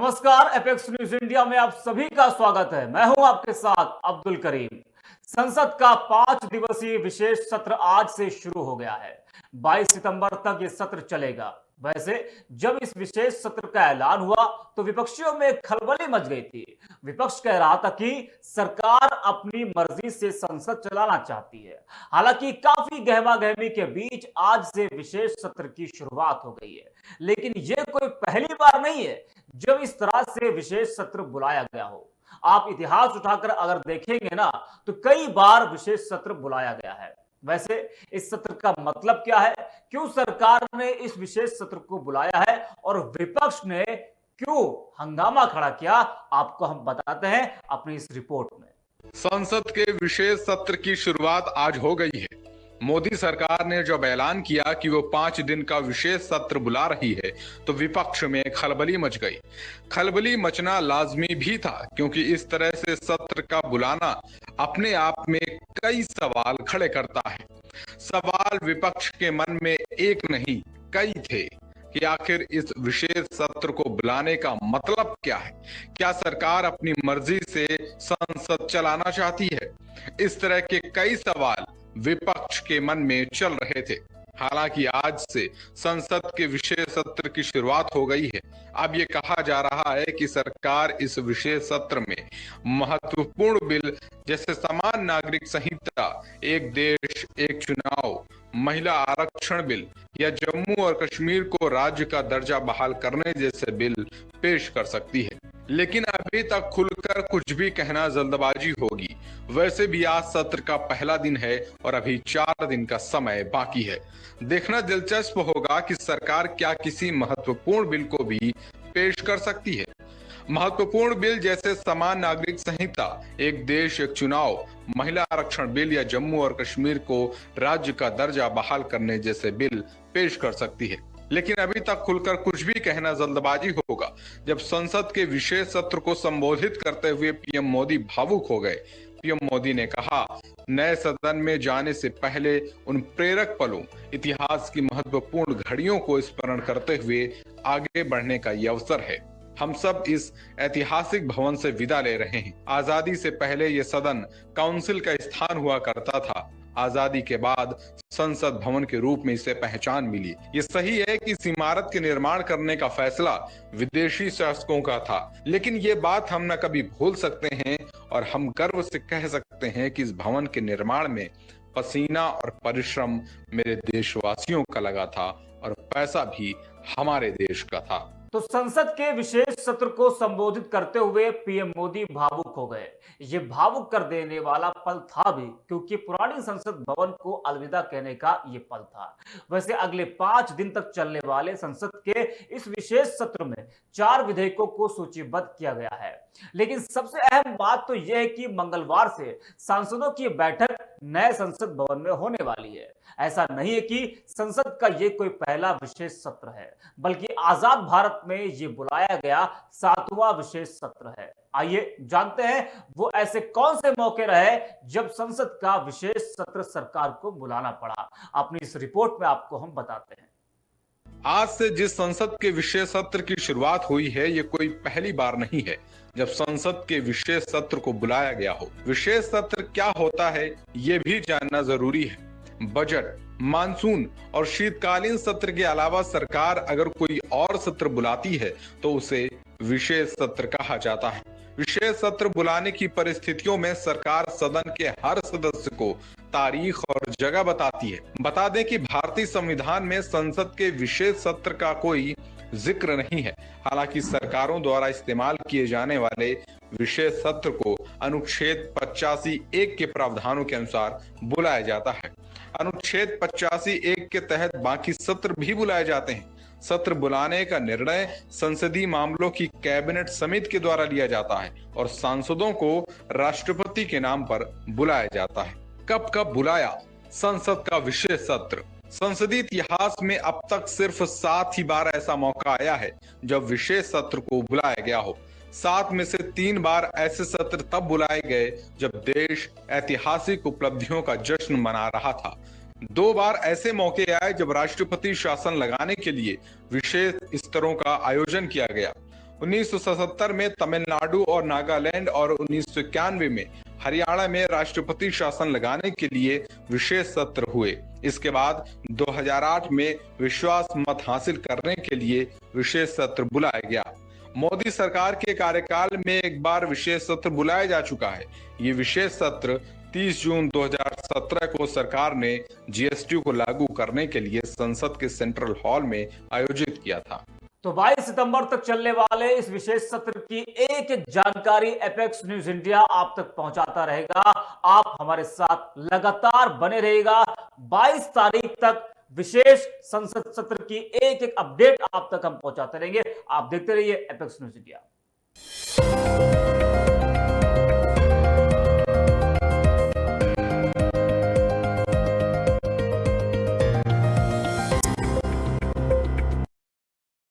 नमस्कार, apex news India में आप सभी का स्वागत है। मैं हूं आपके साथ अब्दुल करीम। संसद का 5 दिवसीय विशेष सत्र आज से शुरू हो गया है। 22 सितंबर तक ये सत्र चलेगा। वैसे जब इस विशेष सत्र का ऐलान हुआ तो विपक्षियों में खलबली मच गई थी। विपक्ष कह रहा था कि सरकार अपनी मर्जी से संसद चलाना चाहती है। हालांकि काफी गहमागहमी के बीच आज से विशेष सत्र की शुरुआत हो गई है, लेकिन ये कोई पहली बार नहीं है जब इस तरह से विशेष सत्र बुलाया गया हो। आप इतिहास उठाकर अगर देखेंगे ना तो कई बार विशेष सत्र बुलाया गया है। वैसे इस सत्र का मतलब क्या है, क्यों सरकार ने इस विशेष सत्र को बुलाया है और विपक्ष ने क्यों हंगामा खड़ा किया, आपको हम बताते हैं अपनी इस रिपोर्ट में। संसद के विशेष सत्र की शुरुआत आज हो गई है। मोदी सरकार ने जब ऐलान किया कि वो 5 दिन का विशेष सत्र बुला रही है तो विपक्ष में खलबली मच गई। खलबली मचना लाजमी भी था, क्योंकि इस तरह से सत्र का बुलाना अपने आप में कई सवाल खड़े करता है। सवाल विपक्ष के मन में एक नहीं कई थे कि आखिर इस विशेष सत्र को बुलाने का मतलब क्या है। क्या सरकार अपनी मर्जी से संसद चलाना चाहती है? इस तरह के कई सवाल विपक्ष के मन में चल रहे थे। हालांकि आज से संसद के विशेष सत्र की शुरुआत हो गई है। अब ये कहा जा रहा है कि सरकार इस विशेष सत्र में महत्वपूर्ण बिल जैसे समान नागरिक संहिता, एक देश एक चुनाव, महिला आरक्षण बिल या जम्मू और कश्मीर को राज्य का दर्जा बहाल करने जैसे बिल पेश कर सकती है। लेकिन अभी तक खुलकर कुछ भी कहना जल्दबाजी होगी। वैसे भी आज सत्र का पहला दिन है और अभी 4 दिन का समय बाकी है। देखना दिलचस्प होगा कि सरकार क्या किसी महत्वपूर्ण बिल को भी पेश कर सकती है। महत्वपूर्ण बिल जैसे समान नागरिक संहिता, एक देश एक चुनाव, महिला आरक्षण बिल या जम्मू और कश्मीर को राज्य का दर्जा बहाल करने जैसे बिल पेश कर सकती है। लेकिन अभी तक खुलकर कुछ भी कहना जल्दबाजी होगा। जब संसद के विशेष सत्र को संबोधित करते हुए पीएम मोदी भावुक हो गए। पीएम मोदी ने कहा, नए सदन में जाने से पहले उन प्रेरक पलों, इतिहास की महत्वपूर्ण घड़ियों को स्मरण करते हुए आगे बढ़ने का यह अवसर है। हम सब इस ऐतिहासिक भवन से विदा ले रहे हैं। आजादी से पहले यह सदन काउंसिल का स्थान हुआ करता था। आजादी के बाद संसद भवन के रूप में इसे पहचान मिली। ये सही है कि इस इमारत के निर्माण करने का फैसला विदेशी शासकों का था, लेकिन ये बात हम न कभी भूल सकते हैं और हम गर्व से कह सकते हैं कि इस भवन के निर्माण में पसीना और परिश्रम मेरे देशवासियों का लगा था और पैसा भी हमारे देश का था। तो संसद के विशेष सत्र को संबोधित करते हुए पीएम मोदी भावुक हो गए। ये भावुक कर देने वाला पल था भी, क्योंकि पुरानी संसद भवन को अलविदा कहने का ये पल था। वैसे अगले 5 दिन तक चलने वाले संसद के इस विशेष सत्र में 4 विधेयकों को सूचीबद्ध किया गया है। लेकिन सबसे अहम बात तो यह है कि मंगलवार से सांसदों की बैठक नए संसद भवन में होने वाली है। ऐसा नहीं है कि संसद का ये कोई पहला विशेष सत्र है, बल्कि आजाद भारत में ये बुलाया गया 7वां विशेष सत्र है। आइए जानते हैं वो ऐसे कौन से मौके रहे जब संसद का विशेष सत्र सरकार को बुलाना पड़ा। अपनी इस रिपोर्ट में आपको हम बताते हैं। आज से जिस संसद के विशेष सत्र की शुरुआत हुई है, ये कोई पहली बार नहीं है जब संसद के विशेष सत्र को बुलाया गया हो। विशेष सत्र क्या होता है ये भी जानना जरूरी है। बजट, मानसून और शीतकालीन सत्र के अलावा सरकार अगर कोई और सत्र बुलाती है तो उसे विशेष सत्र कहा जाता है। विशेष सत्र बुलाने की परिस्थितियों में सरकार सदन के हर सदस्य को तारीख और जगह बताती है। बता दें कि भारतीय संविधान में संसद के विशेष सत्र का कोई जिक्र नहीं है। हालांकि सरकारों द्वारा इस्तेमाल किए जाने वाले विशेष सत्र को अनुच्छेद 85(1) के प्रावधानों के अनुसार बुलाया जाता है। अनुच्छेद 85(1) के तहत बाकी सत्र भी बुलाए जाते हैं। सत्र बुलाने का निर्णय संसदीय मामलों की कैबिनेट समिति के द्वारा लिया जाता है और सांसदों को राष्ट्रपति के नाम पर बुलाया जाता है। कब कब बुलाया संसद का विशेष सत्र? संसदीय इतिहास में अब तक सिर्फ 7 ही बार ऐसा मौका आया है जब विशेष सत्र को बुलाया गया हो। 7 में से 3 बार ऐसे सत्र तब बुलाए गए जब देश ऐतिहासिक उपलब्धियों का जश्न मना रहा था। 2 बार ऐसे मौके आए जब राष्ट्रपति शासन लगाने के लिए विशेष स्तरों का आयोजन किया गया। 1977 में तमिलनाडु और नागालैंड और 1991 में हरियाणा में राष्ट्रपति शासन लगाने के लिए विशेष सत्र हुए। इसके बाद 2008 में विश्वास मत हासिल करने के लिए विशेष सत्र बुलाया गया। मोदी सरकार के कार्यकाल में एक बार विशेष सत्र बुलाया जा चुका है। ये विशेष सत्र 30 जून 2017 को सरकार ने जीएसटी को लागू करने के लिए संसद के सेंट्रल हॉल में आयोजित किया था। तो 22 सितंबर तक चलने वाले इस विशेष सत्र की एक एक जानकारी एपेक्स न्यूज इंडिया आप तक पहुंचाता रहेगा। आप हमारे साथ लगातार बने रहेगा। 22 तारीख तक विशेष संसद सत्र की एक एक अपडेट आप तक हम पहुंचाते रहेंगे। आप देखते रहिए एपेक्स न्यूज इंडिया।